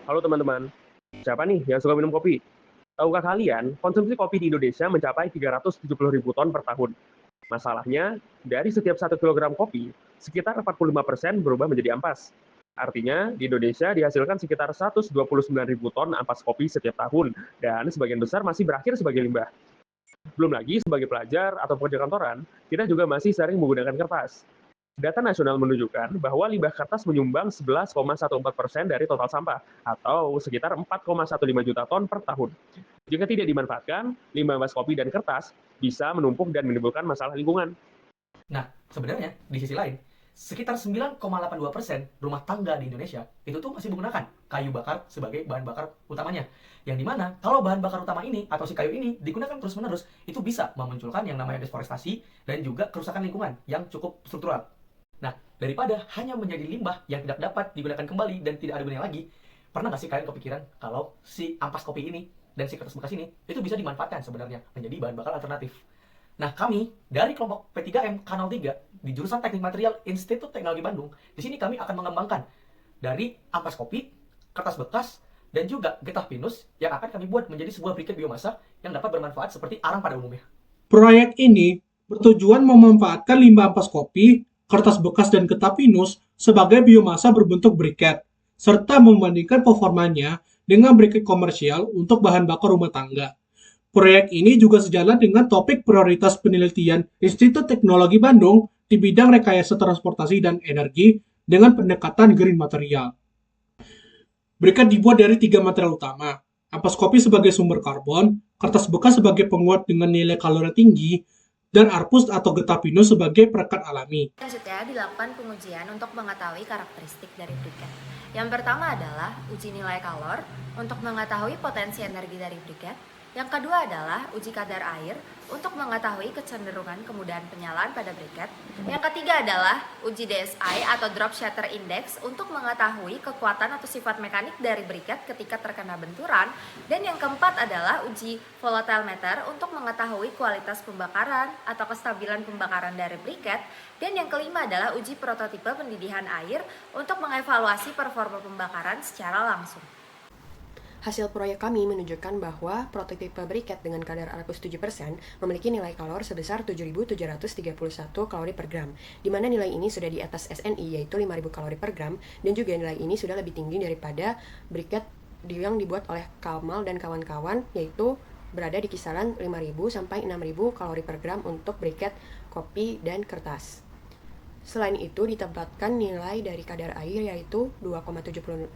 Halo teman-teman, siapa nih yang suka minum kopi? Tahukah kalian, konsumsi kopi di Indonesia mencapai 370.000 ton per tahun. Masalahnya, dari setiap 1 kilogram kopi, sekitar 45% berubah menjadi ampas. Artinya, di Indonesia dihasilkan sekitar 129.000 ton ampas kopi setiap tahun, dan sebagian besar masih berakhir sebagai limbah. Belum lagi, sebagai pelajar atau pekerja kantoran, kita juga masih sering menggunakan kertas. Data nasional menunjukkan bahwa limbah kertas menyumbang 11,14% dari total sampah, atau sekitar 4,15 juta ton per tahun. Jika tidak dimanfaatkan, limbah ampas kopi dan kertas bisa menumpuk dan menimbulkan masalah lingkungan. Nah, sebenarnya di sisi lain, sekitar 9,82% rumah tangga di Indonesia itu tuh masih menggunakan kayu bakar sebagai bahan bakar utamanya. Yang dimana kalau bahan bakar utama ini atau si kayu ini digunakan terus-menerus, itu bisa memunculkan yang namanya deforestasi dan juga kerusakan lingkungan yang cukup struktural. Nah, daripada hanya menjadi limbah yang tidak dapat digunakan kembali dan tidak ada gunanya lagi, pernah nggak sih kalian kepikiran kalau si ampas kopi ini dan si kertas bekas ini itu bisa dimanfaatkan sebenarnya menjadi bahan bakar alternatif? Nah, kami dari kelompok P3M Kanal 3 di jurusan Teknik Material Institut Teknologi Bandung, di sini kami akan mengembangkan dari ampas kopi, kertas bekas, dan juga getah pinus yang akan kami buat menjadi sebuah briket biomasa yang dapat bermanfaat seperti arang pada umumnya. Proyek ini bertujuan memanfaatkan limbah ampas kopi, kertas bekas, dan getah pinus sebagai biomasa berbentuk briket, serta membandingkan performanya dengan briket komersial untuk bahan bakar rumah tangga. Proyek ini juga sejalan dengan topik prioritas penelitian Institut Teknologi Bandung di bidang rekayasa transportasi dan energi dengan pendekatan green material. Briket dibuat dari 3 material utama, ampas kopi sebagai sumber karbon, kertas bekas sebagai penguat dengan nilai kalori tinggi, dan arpus atau getah pinus sebagai perekat alami. Selanjutnya dilakukan pengujian untuk mengetahui karakteristik dari briket. Yang pertama adalah uji nilai kalor untuk mengetahui potensi energi dari briket. Yang kedua adalah uji kadar air untuk mengetahui kecenderungan kemudahan penyalaan pada briket. Yang ketiga adalah uji DSI atau Drop Shatter Index untuk mengetahui kekuatan atau sifat mekanik dari briket ketika terkena benturan. Dan yang keempat adalah uji volatile meter untuk mengetahui kualitas pembakaran atau kestabilan pembakaran dari briket. Dan yang kelima adalah uji prototipe pendidihan air untuk mengevaluasi performa pembakaran secara langsung. Hasil proyek kami menunjukkan bahwa prototipe briket dengan kadar arpus 7% memiliki nilai kalor sebesar 7.731 kalori per gram, di mana nilai ini sudah di atas SNI yaitu 5.000 kalori per gram, dan juga nilai ini sudah lebih tinggi daripada briket yang dibuat oleh Kamal dan kawan-kawan, yaitu berada di kisaran 5.000 sampai 6.000 kalori per gram untuk briket kopi dan kertas. Selain itu, ditempatkan nilai dari kadar air yaitu 2,76%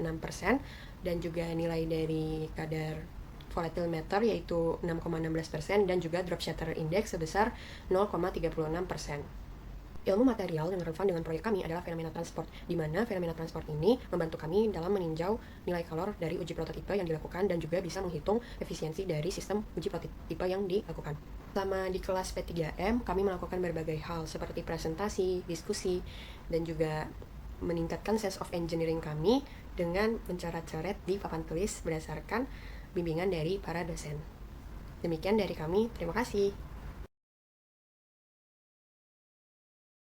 dan juga nilai dari kadar volatile meter yaitu 6,16% dan juga drop shatter index sebesar 0,36%. Ilmu material yang relevan dengan proyek kami adalah fenomena transport, di mana fenomena transport ini membantu kami dalam meninjau nilai kalor dari uji prototipe yang dilakukan dan juga bisa menghitung efisiensi dari sistem uji prototipe yang dilakukan. Selama di kelas P3M, kami melakukan berbagai hal seperti presentasi, diskusi, dan juga meningkatkan sense of engineering kami dengan mencoret-coret di papan tulis berdasarkan bimbingan dari para dosen. Demikian dari kami, terima kasih.